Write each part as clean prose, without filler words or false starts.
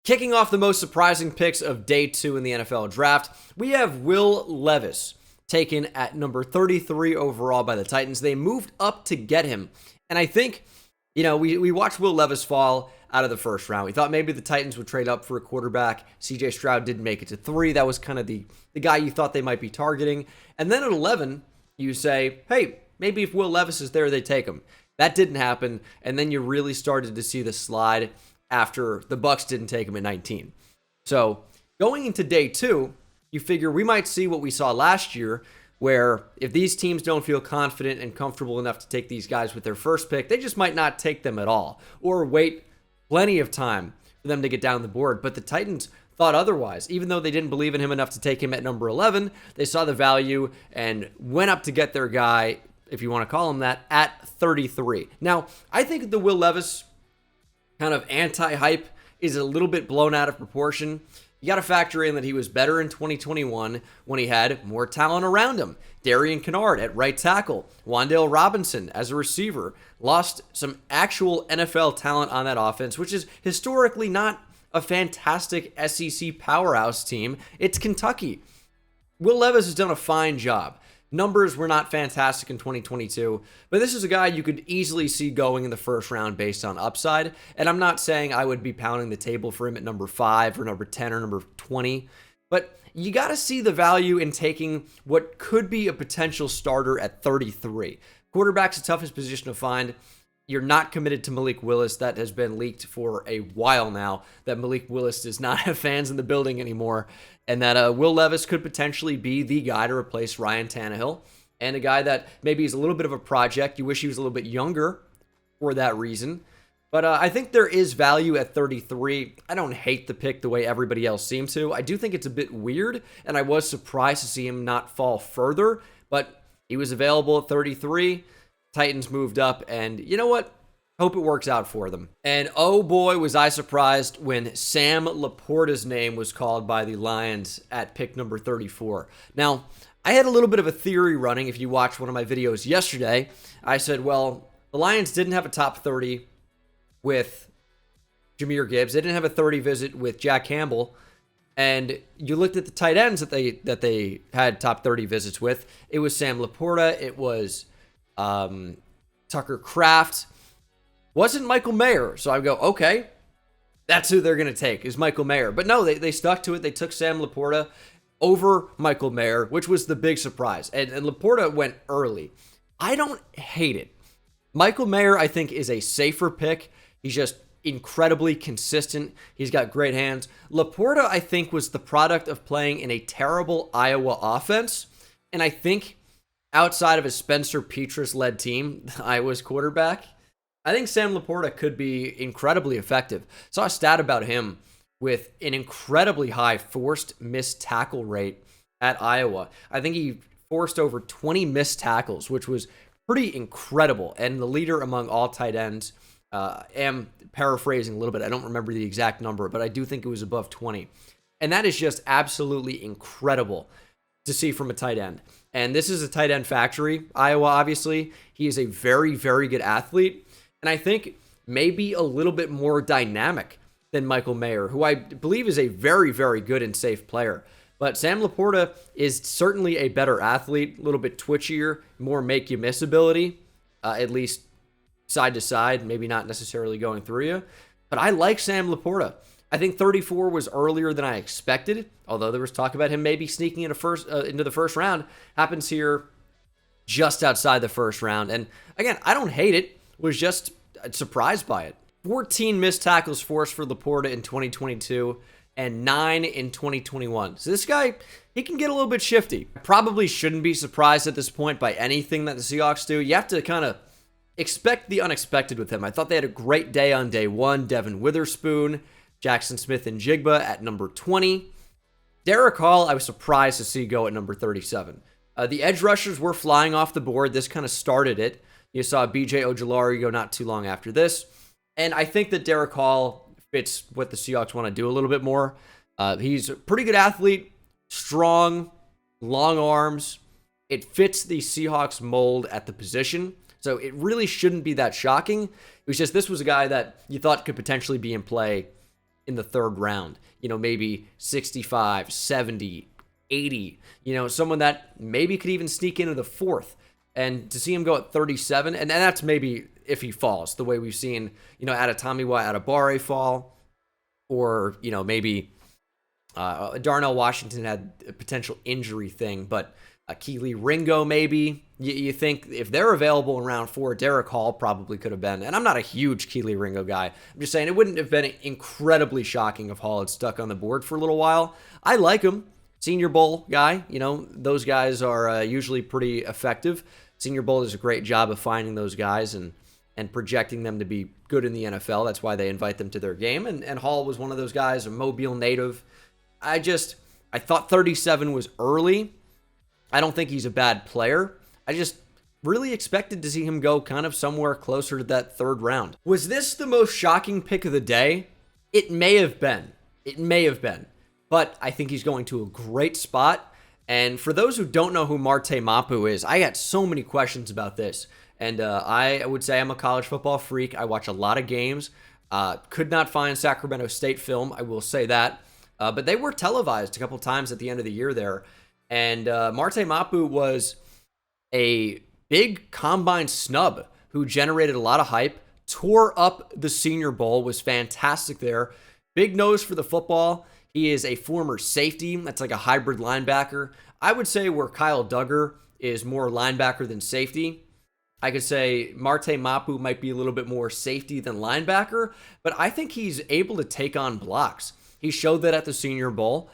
Kicking off the most surprising picks of day 2 in the NFL draft, we have Will Levis, taken at number 33 overall by the Titans. They moved up to get him. And I think, we watched Will Levis fall out of the first round. We thought maybe the Titans would trade up for a quarterback. CJ Stroud didn't make it to 3. That was kind of the guy you thought they might be targeting. And then at 11, you say, hey, maybe if Will Levis is there, they take him. That didn't happen. And then you really started to see the slide after the Bucs didn't take him at 19. So going into day 2, you figure we might see what we saw last year, where if these teams don't feel confident and comfortable enough to take these guys with their first pick, they just might not take them at all, or wait plenty of time for them to get down the board. But the Titans thought otherwise. Even though they didn't believe in him enough to take him at number 11, they saw the value and went up to get their guy, if you want to call him that, at 33. Now, I think the Will Levis kind of anti-hype is a little bit blown out of proportion. You got to factor in that he was better in 2021 when he had more talent around him. Darian Kinnard at right tackle, Wan'Dale Robinson as a receiver, lost some actual NFL talent on that offense, which is historically not a fantastic SEC powerhouse team. It's Kentucky. Will Levis has done a fine job. Numbers were not fantastic in 2022, but this is a guy you could easily see going in the first round based on upside. And I'm not saying I would be pounding the table for him at number 5 or number 10 or number 20, but you got to see the value in taking what could be a potential starter at 33. Quarterback's the toughest position to find. You're not committed to Malik Willis. That has been leaked for a while now, that Malik Willis does not have fans in the building anymore, and that Will Levis could potentially be the guy to replace Ryan Tannehill, and a guy that maybe is a little bit of a project. You wish he was a little bit younger for that reason. But I think there is value at 33. I don't hate the pick the way everybody else seems to. I do think it's a bit weird, and I was surprised to see him not fall further, but he was available at 33. Titans moved up, and you know what? Hope it works out for them. And oh boy, was I surprised when Sam Laporta's name was called by the Lions at pick number 34. Now, I had a little bit of a theory running. If you watched one of my videos yesterday, I said, well, the Lions didn't have a top 30 with Jahmyr Gibbs. They didn't have a 30 visit with Jack Campbell. And you looked at the tight ends that they had top 30 visits with. It was Sam Laporta. It was Tucker Kraft. Wasn't Michael Mayer. So I go, okay, that's who they're going to take, is Michael Mayer. But no, they stuck to it. They took Sam Laporta over Michael Mayer, which was the big surprise. And Laporta went early. I don't hate it. Michael Mayer, I think, is a safer pick. He's just incredibly consistent. He's got great hands. Laporta, I think, was the product of playing in a terrible Iowa offense. And I think outside of a Spencer Petras-led team, Iowa's quarterback, I think Sam Laporta could be incredibly effective. Saw a stat about him with an incredibly high forced missed tackle rate at Iowa. I think he forced over 20 missed tackles, which was pretty incredible, and the leader among all tight ends. Am paraphrasing a little bit. I don't remember the exact number, but I do think it was above 20. And that is just absolutely incredible to see from a tight end. And this is a tight end factory, Iowa, obviously. He is a very, very good athlete. And I think maybe a little bit more dynamic than Michael Mayer, who I believe is a very, very good and safe player. But Sam Laporta is certainly a better athlete, a little bit twitchier, more make-you-miss ability, at least side to side, maybe not necessarily going through you. But I like Sam Laporta. I think 34 was earlier than I expected, although there was talk about him maybe sneaking into the first round. Happens here just outside the first round. And again, I don't hate it. Was just surprised by it. 14 missed tackles forced for Laporta in 2022 and 9 in 2021. So this guy, he can get a little bit shifty. Probably shouldn't be surprised at this point by anything that the Seahawks do. You have to kind of expect the unexpected with him. I thought they had a great day on day 1. Devin Witherspoon, Jackson Smith and Jigba at number 20. Derek Hall, I was surprised to see go at number 37. The edge rushers were flying off the board. This kind of started it. You saw BJ Ojulari go not too long after this. And I think that Derek Hall fits what the Seahawks want to do a little bit more. He's a pretty good athlete, strong, long arms. It fits the Seahawks mold at the position. So it really shouldn't be that shocking. It was just this was a guy that you thought could potentially be in play in the third round. Maybe 65, 70, 80. Someone that maybe could even sneak into the fourth. And to see him go at 37, and that's maybe if he falls, the way we've seen, Adetomiwa Adebawore fall, or, maybe Darnell Washington had a potential injury thing, but Keely Ringo maybe. You think if they're available in round 4, Derek Hall probably could have been. And I'm not a huge Keely Ringo guy. I'm just saying it wouldn't have been incredibly shocking if Hall had stuck on the board for a little while. I like him. Senior Bowl guy. Those guys are usually pretty effective. Senior Bowl does a great job of finding those guys and projecting them to be good in the NFL. That's why they invite them to their game. And Hall was one of those guys, a Mobile native. I thought 37 was early. I don't think he's a bad player. I just really expected to see him go kind of somewhere closer to that third round. Was this the most shocking pick of the day? It may have been. But I think he's going to a great spot. And for those who don't know who Marte Mapu is, I got so many questions about this. And I would say I'm a college football freak. I watch a lot of games. Could not find Sacramento State film, I will say that. But they were televised a couple times at the end of the year there. And Marte Mapu was a big combine snub who generated a lot of hype, tore up the Senior Bowl, was fantastic there. Big nose for the football. He is a former safety. That's like a hybrid linebacker. I would say where Kyle Duggar is more linebacker than safety, I could say Marte Mapu might be a little bit more safety than linebacker, but I think he's able to take on blocks. He showed that at the Senior Bowl.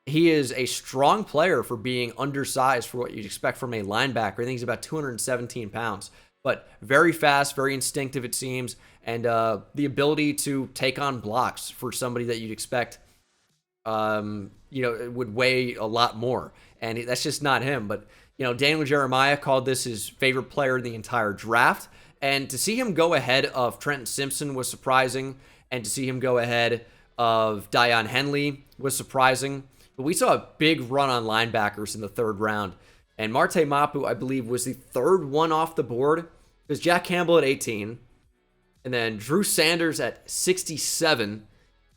He is a strong player for being undersized for what you'd expect from a linebacker. I think he's about 217 pounds, but very fast, very instinctive, it seems, and the ability to take on blocks for somebody that you'd expect, would weigh a lot more. And that's just not him. But, Daniel Jeremiah called this his favorite player in the entire draft. And to see him go ahead of Trenton Simpson was surprising. And to see him go ahead of Deion Henley was surprising. But we saw a big run on linebackers in the third round. And Marte Mapu, I believe, was the third one off the board. It was Jack Campbell at 18. And then Drew Sanders at 67.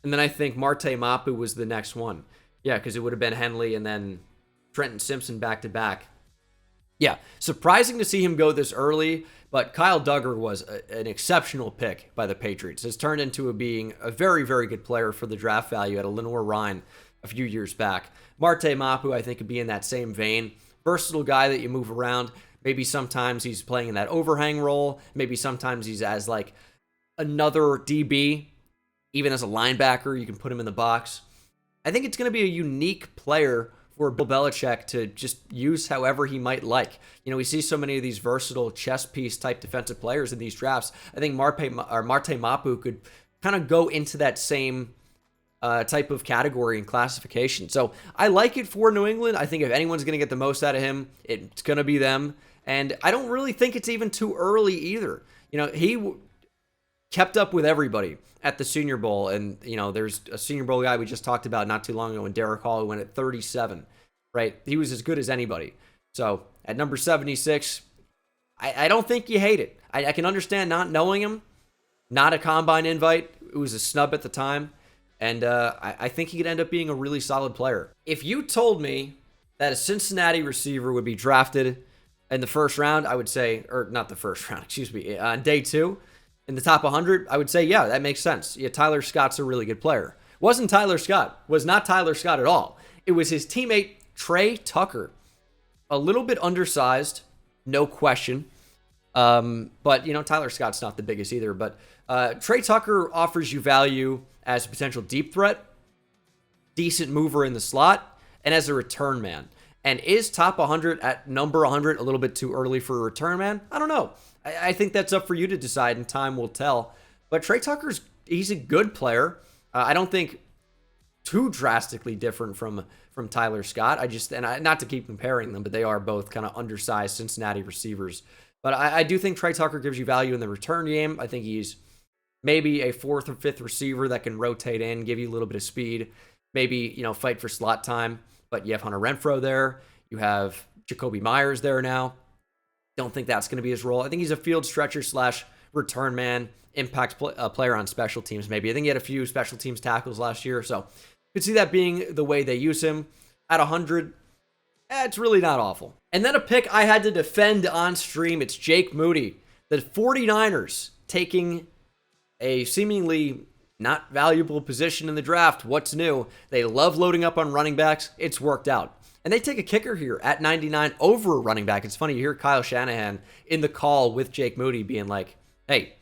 And then I think Marte Mapu was the next one. Yeah, because it would have been Henley and then Trenton Simpson back to back. Yeah, surprising to see him go this early, but Kyle Duggar was an exceptional pick by the Patriots. Has turned into being a very, very good player for the draft value at a Lenoir-Rhyne a few years back. Marte Mapu, I think, could be in that same vein. Versatile guy that you move around. Maybe sometimes he's playing in that overhang role. Maybe sometimes he's as like another DB. Even as a linebacker, you can put him in the box. I think it's going to be a unique player for Bill Belichick to just use however he might like. We see so many of these versatile chess piece type defensive players in these drafts. I think Marte Mapu could kind of go into that same type of category and classification. So I like it for New England. I think if anyone's going to get the most out of him, it's going to be them. And I don't really think it's even too early either. He kept up with everybody at the Senior Bowl. And, there's a Senior Bowl guy we just talked about not too long ago in Derek Hall who went at 37, right? He was as good as anybody. So at number 76, I don't think you hate it. I can understand not knowing him, not a combine invite. It was a snub at the time. And I think he could end up being a really solid player. If you told me that a Cincinnati receiver would be drafted in the first round, I would say, or not the first round, excuse me, on day 2, in the top 100, I would say, yeah, that makes sense. Yeah, Tyler Scott's a really good player. Was not Tyler Scott at all. It was his teammate, Trey Tucker. A little bit undersized, no question. But, Tyler Scott's not the biggest either. But Trey Tucker offers you value as a potential deep threat, decent mover in the slot, and as a return man. And is top 100 at number 100 a little bit too early for a return man? I don't know. I think that's up for you to decide, and time will tell. But Trey Tucker's, he's a good player. I don't think too drastically different from Tyler Scott. Not to keep comparing them, but they are both kind of undersized Cincinnati receivers. But I do think Trey Tucker gives you value in the return game. I think he's maybe a 4th or 5th receiver that can rotate in, give you a little bit of speed, maybe, fight for slot time. But you have Hunter Renfrow there. You have Jacoby Myers there now. Don't think that's going to be his role. I think he's a field stretcher / return man, impact player on special teams, maybe. I think he had a few special teams tackles last year, so could see that being the way they use him. At 100, it's really not awful. And then a pick I had to defend on stream, it's Jake Moody. The 49ers taking a seemingly not valuable position in the draft. What's new? They love loading up on running backs. It's worked out. And they take a kicker here at 99 over a running back. It's funny, you hear Kyle Shanahan in the call with Jake Moody being like, hey,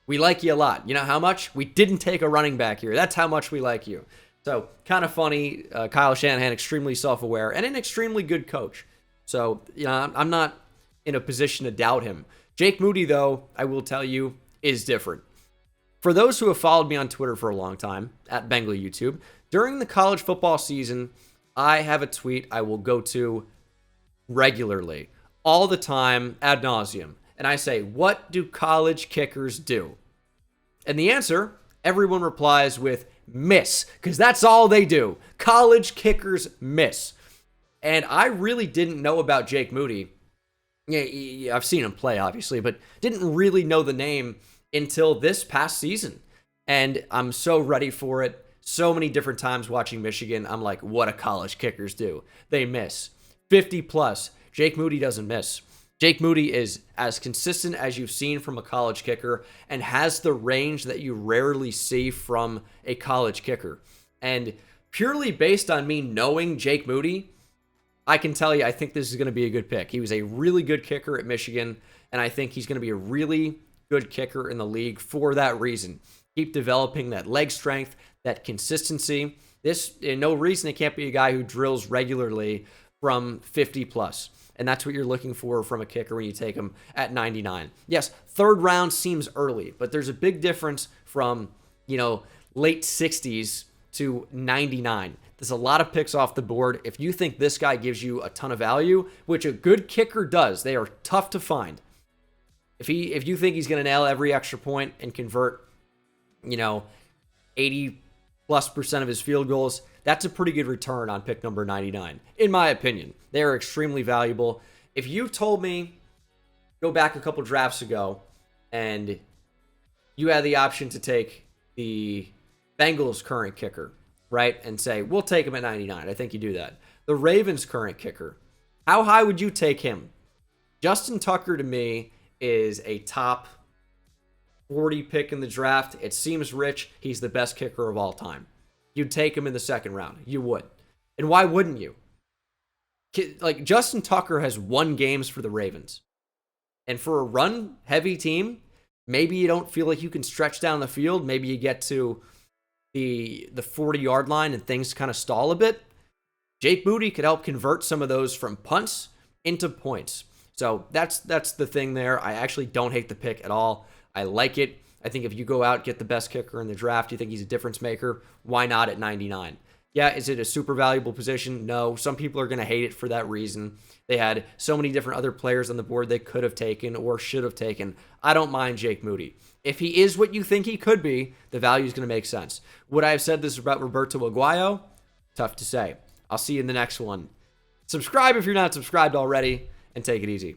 we like you a lot. You know how much? We didn't take a running back here. That's how much we like you. So kind of funny. Kyle Shanahan, extremely self-aware and an extremely good coach. So, I'm not in a position to doubt him. Jake Moody, though, I will tell you, is different. For those who have followed me on Twitter for a long time, at Bengal YouTube, during the college football season, I have a tweet I will go to regularly, all the time, ad nauseum. And I say, what do college kickers do? And the answer, everyone replies with miss, because that's all they do. College kickers miss. And I really didn't know about Jake Moody. Yeah, I've seen him play, obviously, but didn't really know the name until this past season. And I'm so ready for it. So many different times watching Michigan, I'm like, what do college kickers do? They miss. 50 plus. Jake Moody doesn't miss. Jake Moody is as consistent as you've seen from a college kicker and has the range that you rarely see from a college kicker. And purely based on me knowing Jake Moody, I can tell you I think this is going to be a good pick. He was a really good kicker at Michigan, and I think he's going to be a really good kicker in the league for that reason. Keep developing that leg strength, that consistency. No reason it can't be a guy who drills regularly from 50 plus. And that's what you're looking for from a kicker when you take him at 99. Yes, third round seems early, but there's a big difference from, late 60s to 99. There's a lot of picks off the board. If you think this guy gives you a ton of value, which a good kicker does, they are tough to find. If you think he's going to nail every extra point and convert, 80+% of his field goals, that's a pretty good return on pick number 99, in my opinion. They are extremely valuable. If you told me, go back a couple drafts ago, and you had the option to take the Bengals' current kicker, right, and say, we'll take him at 99. I think you do that. The Ravens' current kicker, how high would you take him? Justin Tucker, to me, is a top 40 pick in the draft. It seems rich. He's the best kicker of all time. You'd take him in the second round. You would. And why wouldn't you? Like, Justin Tucker has won games for the Ravens. And for a run-heavy team, maybe you don't feel like you can stretch down the field. Maybe you get to the 40-yard line and things kind of stall a bit. Jake Moody could help convert some of those from punts into points. So that's the thing there. I actually don't hate the pick at all. I like it. I think if you go out, get the best kicker in the draft, you think he's a difference maker, why not at 99? Yeah, is it a super valuable position? No. Some people are going to hate it for that reason. They had so many different other players on the board they could have taken or should have taken. I don't mind Jake Moody. If he is what you think he could be, the value is going to make sense. Would I have said this about Roberto Aguayo? Tough to say. I'll see you in the next one. Subscribe if you're not subscribed already, and take it easy.